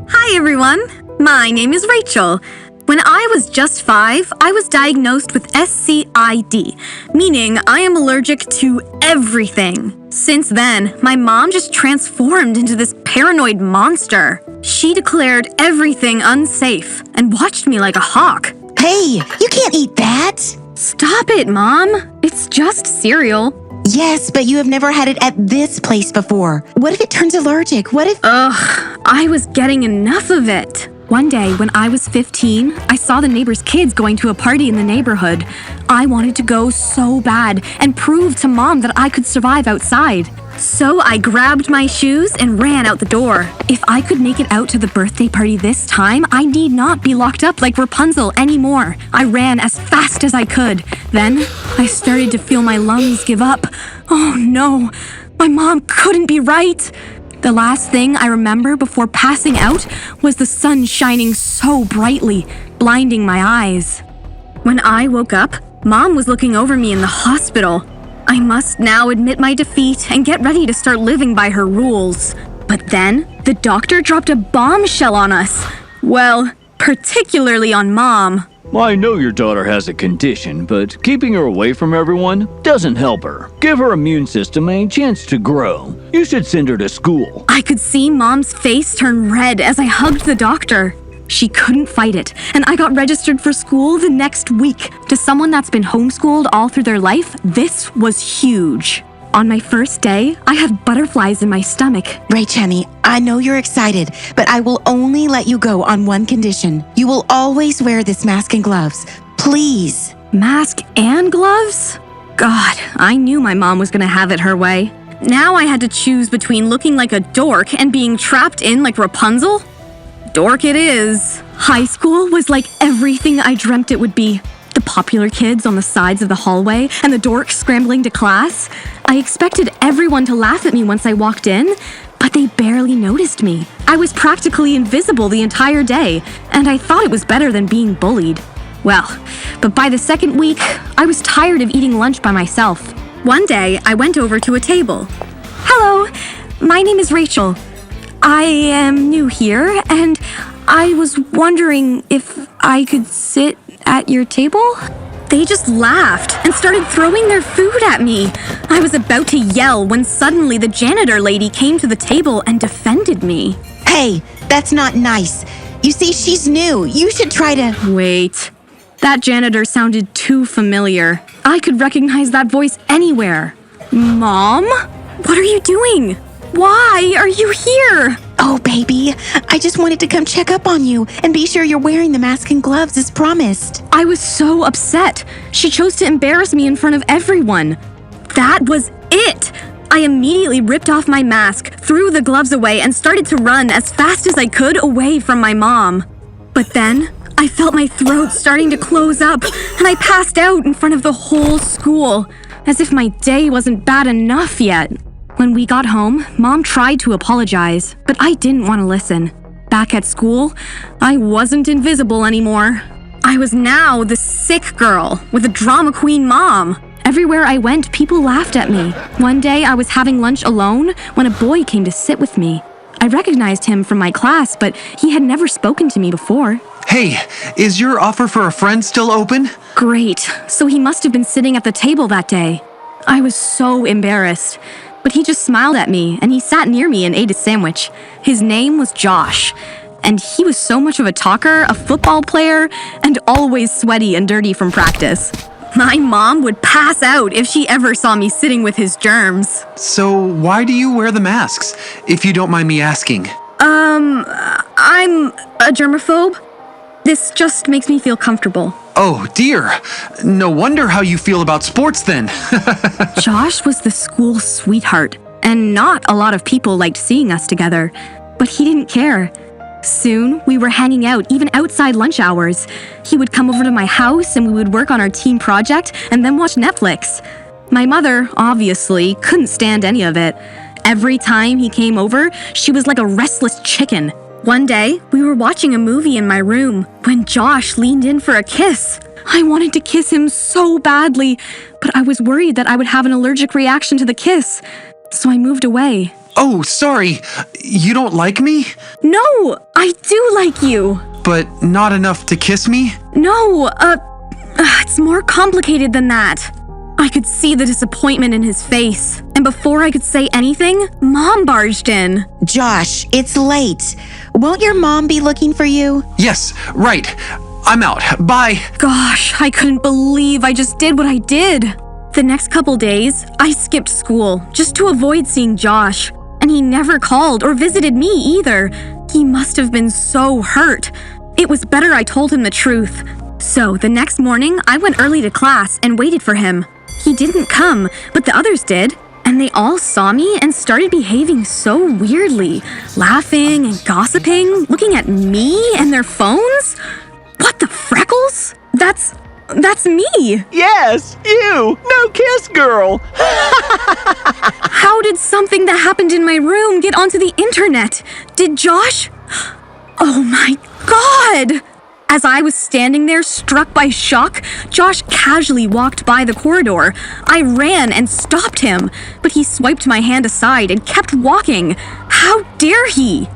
Hi everyone, my name is Rachel. When I was just 5, I was diagnosed with SCID, meaning I am allergic to everything. Since then, my mom just transformed into this paranoid monster. She declared everything unsafe and watched me like a hawk. Hey, you can't eat that! Stop it, Mom. It's just cereal. Yes, but you have never had it at this place before. What if it turns allergic? What if... Ugh, I was getting enough of it. One day, when I was 15, I saw the neighbors' kids going to a party in the neighborhood. I wanted to go so bad and prove to Mom that I could survive outside. So I grabbed my shoes and ran out the door. If I could make it out to the birthday party this time, I need not be locked up like Rapunzel anymore. I ran as fast as I could. Then, I started to feel my lungs give up. Oh no, my mom couldn't be right. The last thing I remember before passing out was the sun shining so brightly, blinding my eyes. When I woke up, Mom was looking over me in the hospital. I must now admit my defeat and get ready to start living by her rules. But then, the doctor dropped a bombshell on us. Well, particularly on Mom. I know your daughter has a condition, but keeping her away from everyone doesn't help her. Give her immune system a chance to grow. You should send her to school. I could see Mom's face turn red as I hugged the doctor. She couldn't fight it, and I got registered for school the next week. To someone that's been homeschooled all through their life, this was huge. On my first day, I had butterflies in my stomach. Rach, honey, I know you're excited, but I will only let you go on one condition. You will always wear this mask and gloves. Please. Mask and gloves? God, I knew my mom was gonna have it her way. Now I had to choose between looking like a dork and being trapped in like Rapunzel. Dork it is. High school was like everything I dreamt it would be. The popular kids on the sides of the hallway and the dorks scrambling to class. I expected everyone to laugh at me once I walked in, but they barely noticed me. I was practically invisible the entire day, and I thought it was better than being bullied. Well, but by the second week, I was tired of eating lunch by myself. One day, I went over to a table. Hello, my name is Rachel. I am new here, and I was wondering if I could sit at your table? They just laughed and started throwing their food at me. I was about to yell when suddenly the janitor lady came to the table and defended me. Hey, that's not nice. You see, she's new. You should try to... Wait. That janitor sounded too familiar. I could recognize that voice anywhere. Mom? What are you doing? Why are you here? Oh, baby, I just wanted to come check up on you and be sure you're wearing the mask and gloves as promised. I was so upset. She chose to embarrass me in front of everyone. That was it. I immediately ripped off my mask, threw the gloves away, and started to run as fast as I could away from my mom. But then, I felt my throat starting to close up, and I passed out in front of the whole school, as if my day wasn't bad enough yet. When we got home, Mom tried to apologize, but I didn't want to listen. Back at school, I wasn't invisible anymore. I was now the sick girl with a drama queen mom. Everywhere I went, people laughed at me. One day, I was having lunch alone when a boy came to sit with me. I recognized him from my class, but he had never spoken to me before. Hey, is your offer for a friend still open? Great, so he must have been sitting at the table that day. I was so embarrassed. But he just smiled at me, and he sat near me and ate a sandwich. His name was Josh, and he was so much of a talker, a football player, and always sweaty and dirty from practice. My mom would pass out if she ever saw me sitting with his germs. So why do you wear the masks, if you don't mind me asking? I'm a germaphobe. This just makes me feel comfortable. Oh, dear. No wonder how you feel about sports then. Josh was the school sweetheart, and not a lot of people liked seeing us together. But he didn't care. Soon, we were hanging out even outside lunch hours. He would come over to my house and we would work on our team project and then watch Netflix. My mother, obviously, couldn't stand any of it. Every time he came over, she was like a restless chicken. One day, we were watching a movie in my room when Josh leaned in for a kiss. I wanted to kiss him so badly, but I was worried that I would have an allergic reaction to the kiss, so I moved away. Oh, sorry. You don't like me? No, I do like you. But not enough to kiss me? No, it's more complicated than that. I could see the disappointment in his face, and before I could say anything, Mom barged in. Josh, it's late. Won't your mom be looking for you? Yes, right. I'm out. Bye. Gosh, I couldn't believe I just did what I did. The next couple days, I skipped school just to avoid seeing Josh, and he never called or visited me either. He must have been so hurt. It was better I told him the truth. So the next morning, I went early to class and waited for him. He didn't come, but the others did, and they all saw me and started behaving so weirdly, laughing and gossiping, looking at me and their phones. What the freckles? That's me. Yes, you! No kiss, girl! How did something that happened in my room get onto the internet? Did Josh? Oh my God! As I was standing there, struck by shock, Josh casually walked by the corridor. I ran and stopped him, but he swiped my hand aside and kept walking. How dare he?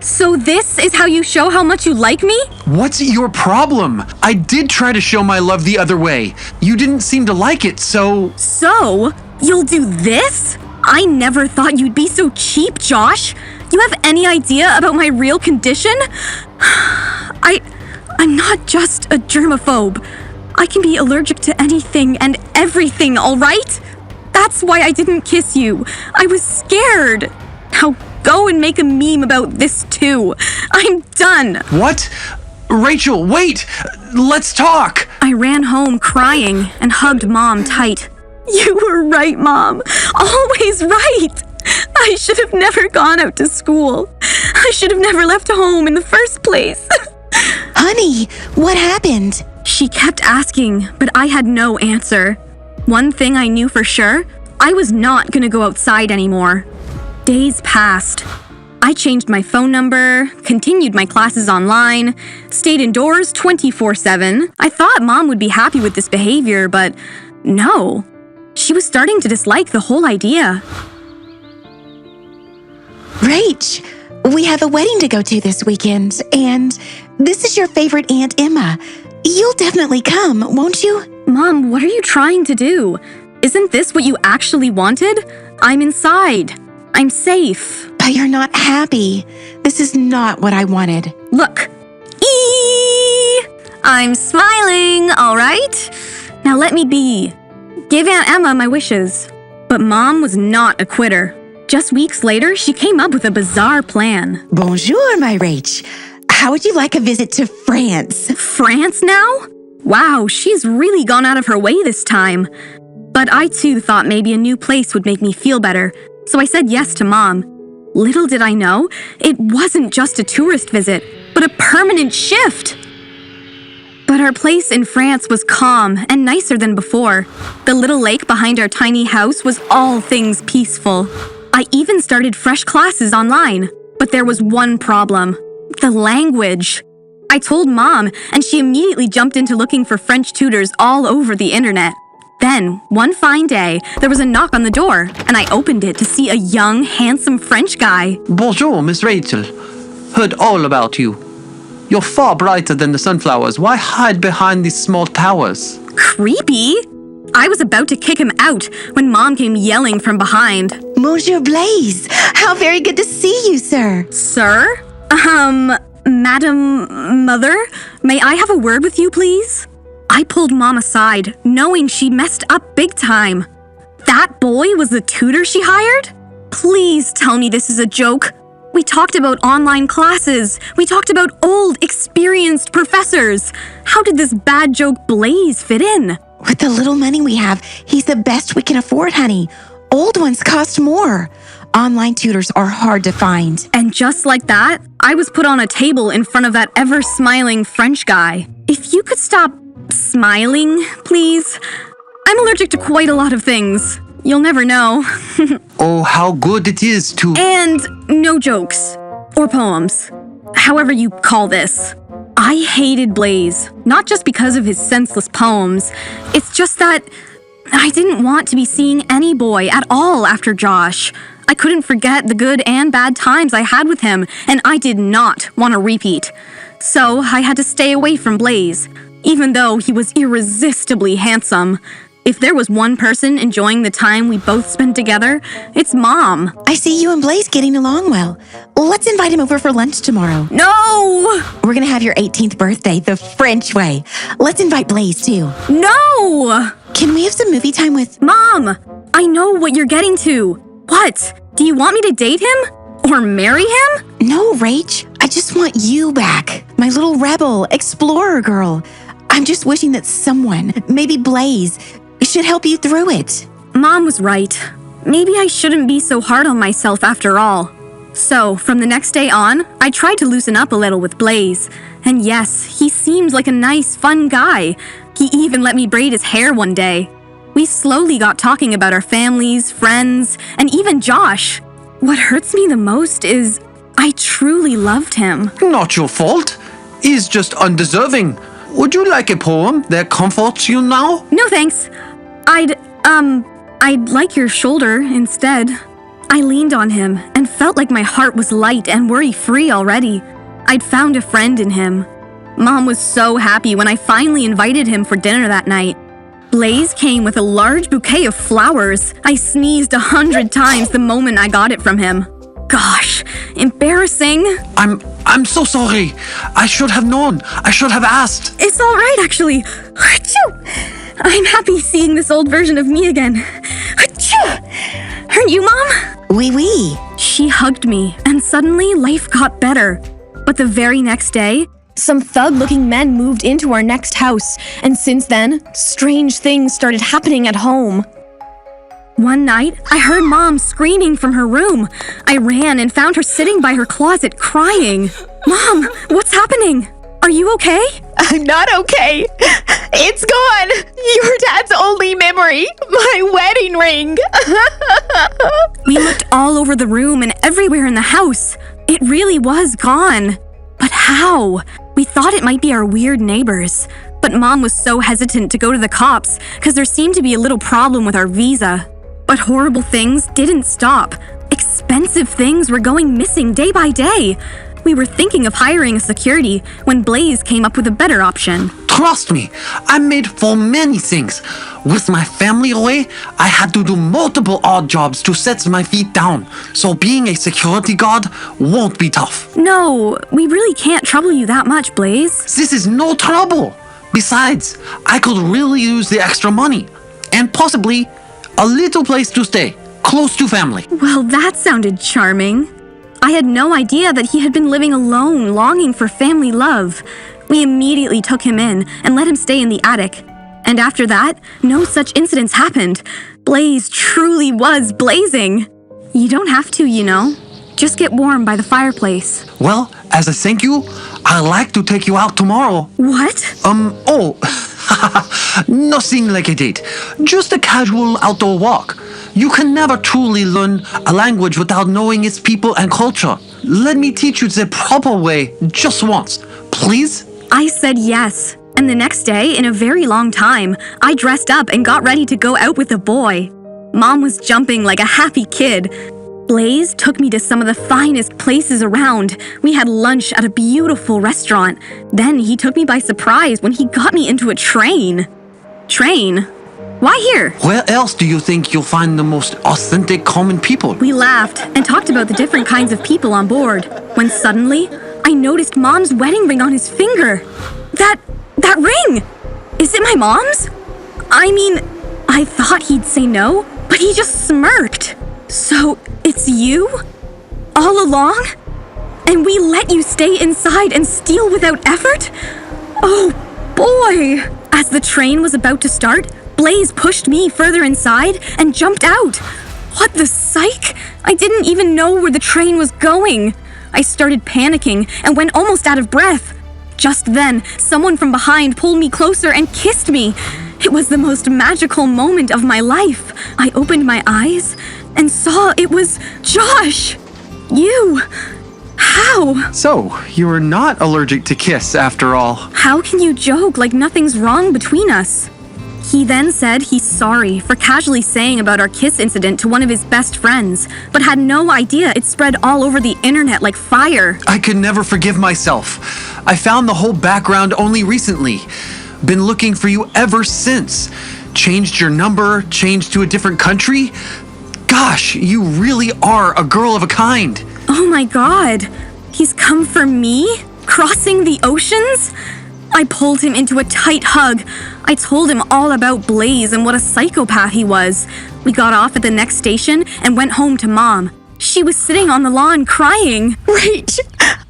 So this is how you show how much you like me? What's your problem? I did try to show my love the other way. You didn't seem to like it, so... So? You'll do this? I never thought you'd be so cheap, Josh. You have any idea about my real condition? I'm not just a germaphobe. I can be allergic to anything and everything, all right? That's why I didn't kiss you. I was scared. Now go and make a meme about this too. I'm done. What? Rachel, wait! Let's talk! I ran home crying and hugged Mom tight. You were right, Mom. Always right. I should have never gone out to school. I should have never left home in the first place. Honey, what happened? She kept asking, but I had no answer. One thing I knew for sure, I was not gonna go outside anymore. Days passed. I changed my phone number, continued my classes online, stayed indoors 24/7. I thought Mom would be happy with this behavior, but no. She was starting to dislike the whole idea. Rach, we have a wedding to go to this weekend, and this is your favorite Aunt Emma. You'll definitely come, won't you? Mom, what are you trying to do? Isn't this what you actually wanted? I'm inside. I'm safe. But you're not happy. This is not what I wanted. Look. I'm smiling, all right? Now let me be. Give Aunt Emma my wishes. But Mom was not a quitter. Just weeks later, she came up with a bizarre plan. Bonjour, my Rach. How would you like a visit to France? France now? Wow, she's really gone out of her way this time. But I too thought maybe a new place would make me feel better, so I said yes to Mom. Little did I know, it wasn't just a tourist visit, but a permanent shift. But our place in France was calm and nicer than before. The little lake behind our tiny house was all things peaceful. I even started fresh classes online, but there was one problem. The language. I told Mom, and she immediately jumped into looking for French tutors all over the internet. Then, one fine day, there was a knock on the door, and I opened it to see a young, handsome French guy. Bonjour, Miss Rachel. Heard all about you. You're far brighter than the sunflowers. Why hide behind these small towers? Creepy? I was about to kick him out when Mom came yelling from behind. Monsieur Blaise, how very good to see you, sir. Sir? Madam Mother, may I have a word with you, please? I pulled Mom aside, knowing she messed up big time. That boy was the tutor she hired? Please tell me this is a joke. We talked about online classes. We talked about old, experienced professors. How did this bad joke Blaze fit in? With the little money we have, he's the best we can afford, honey. Old ones cost more. Online tutors are hard to find. And just like that, I was put on a table in front of that ever-smiling French guy. If you could stop smiling, please. I'm allergic to quite a lot of things. You'll never know. Oh, how good it is to... And no jokes. Or poems. However you call this. I hated Blaze, not just because of his senseless poems. It's just that I didn't want to be seeing any boy at all after Josh. I couldn't forget the good and bad times I had with him, and I did not want to repeat. So I had to stay away from Blaze, even though he was irresistibly handsome. If there was one person enjoying the time we both spent together, it's Mom. I see you and Blaze getting along well. Let's invite him over for lunch tomorrow. No! We're gonna have your 18th birthday the French way. Let's invite Blaze too. No! Can we have some movie time with... Mom, I know what you're getting to. What? Do you want me to date him? Or marry him? No, Rach. I just want you back. My little rebel, explorer girl. I'm just wishing that someone, maybe Blaze, should help you through it. Mom was right. Maybe I shouldn't be so hard on myself after all. So, from the next day on, I tried to loosen up a little with Blaze. And yes, he seemed like a nice, fun guy. He even let me braid his hair one day. We slowly got talking about our families, friends, and even Josh. What hurts me the most is I truly loved him. Not your fault. He's just undeserving. Would you like a poem that comforts you now? No thanks. I'd like your shoulder instead. I leaned on him and felt like my heart was light and worry-free already. I'd found a friend in him. Mom was so happy when I finally invited him for dinner that night. Blaze came with a large bouquet of flowers. I sneezed 100 times the moment I got it from him. Gosh, embarrassing. I'm so sorry. I should have known. I should have asked. It's all right, actually. Achoo! I'm happy seeing this old version of me again. Achoo! Aren't you, Mom? Oui, oui. She hugged me, and suddenly life got better. But the very next day, some thug-looking men moved into our next house, and since then, strange things started happening at home. One night, I heard Mom screaming from her room. I ran and found her sitting by her closet crying. Mom, what's happening? Are you okay? I'm not okay. It's gone. Your dad's only memory. My wedding ring. We looked all over the room and everywhere in the house. It really was gone. But how? We thought it might be our weird neighbors. But Mom was so hesitant to go to the cops because there seemed to be a little problem with our visa. But horrible things didn't stop. Expensive things were going missing day by day. We were thinking of hiring a security when Blaze came up with a better option. Trust me, I'm made for many things. With my family away, I had to do multiple odd jobs to set my feet down. So being a security guard won't be tough. No, we really can't trouble you that much, Blaze. This is no trouble. Besides, I could really use the extra money. And possibly a little place to stay, close to family. Well, that sounded charming. I had no idea that he had been living alone, longing for family love. We immediately took him in and let him stay in the attic. And after that, no such incidents happened. Blaze truly was blazing. You don't have to, you know. Just get warm by the fireplace. Well, as a thank you, I'd like to take you out tomorrow. What? Nothing like a date. Just a casual outdoor walk. You can never truly learn a language without knowing its people and culture. Let me teach you the proper way just once, please? I said yes. And the next day, in a very long time, I dressed up and got ready to go out with the boy. Mom was jumping like a happy kid. Blaze took me to some of the finest places around. We had lunch at a beautiful restaurant. Then he took me by surprise when he got me into a train. Train? Why here? Where else do you think you'll find the most authentic common people? We laughed and talked about the different kinds of people on board, when suddenly, I noticed Mom's wedding ring on his finger. That ring! Is it my mom's? I mean, I thought he'd say no, but he just smirked. So, it's you? All along? And we let you stay inside and steal without effort? Oh, boy! As the train was about to start, Blaze pushed me further inside and jumped out. What the psych? I didn't even know where the train was going. I started panicking and went almost out of breath. Just then, someone from behind pulled me closer and kissed me. It was the most magical moment of my life. I opened my eyes and saw it was Josh. You. How? So, you're not allergic to kiss after all. How can you joke like nothing's wrong between us? He then said he's sorry for casually saying about our kiss incident to one of his best friends, but had no idea it spread all over the internet like fire. I could never forgive myself. I found the whole background only recently. Been looking for you ever since. Changed your number, changed to a different country. Gosh, you really are a girl of a kind. Oh my god, he's come for me? Crossing the oceans? I pulled him into a tight hug. I told him all about Blaze and what a psychopath he was. We got off at the next station and went home to Mom. She was sitting on the lawn crying. Rach,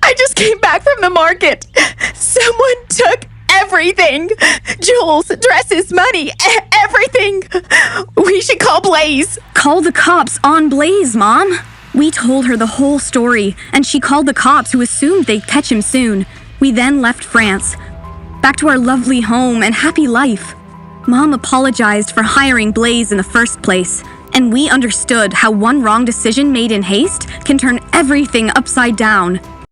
I just came back from the market. Someone took everything. Jewels, dresses, money, everything. We should call Blaze. Call the cops on Blaze, Mom. We told her the whole story, and she called the cops who assumed they'd catch him soon. We then left France. Back to our lovely home and happy life. Mom apologized for hiring Blaze in the first place, and we understood how one wrong decision made in haste can turn everything upside down.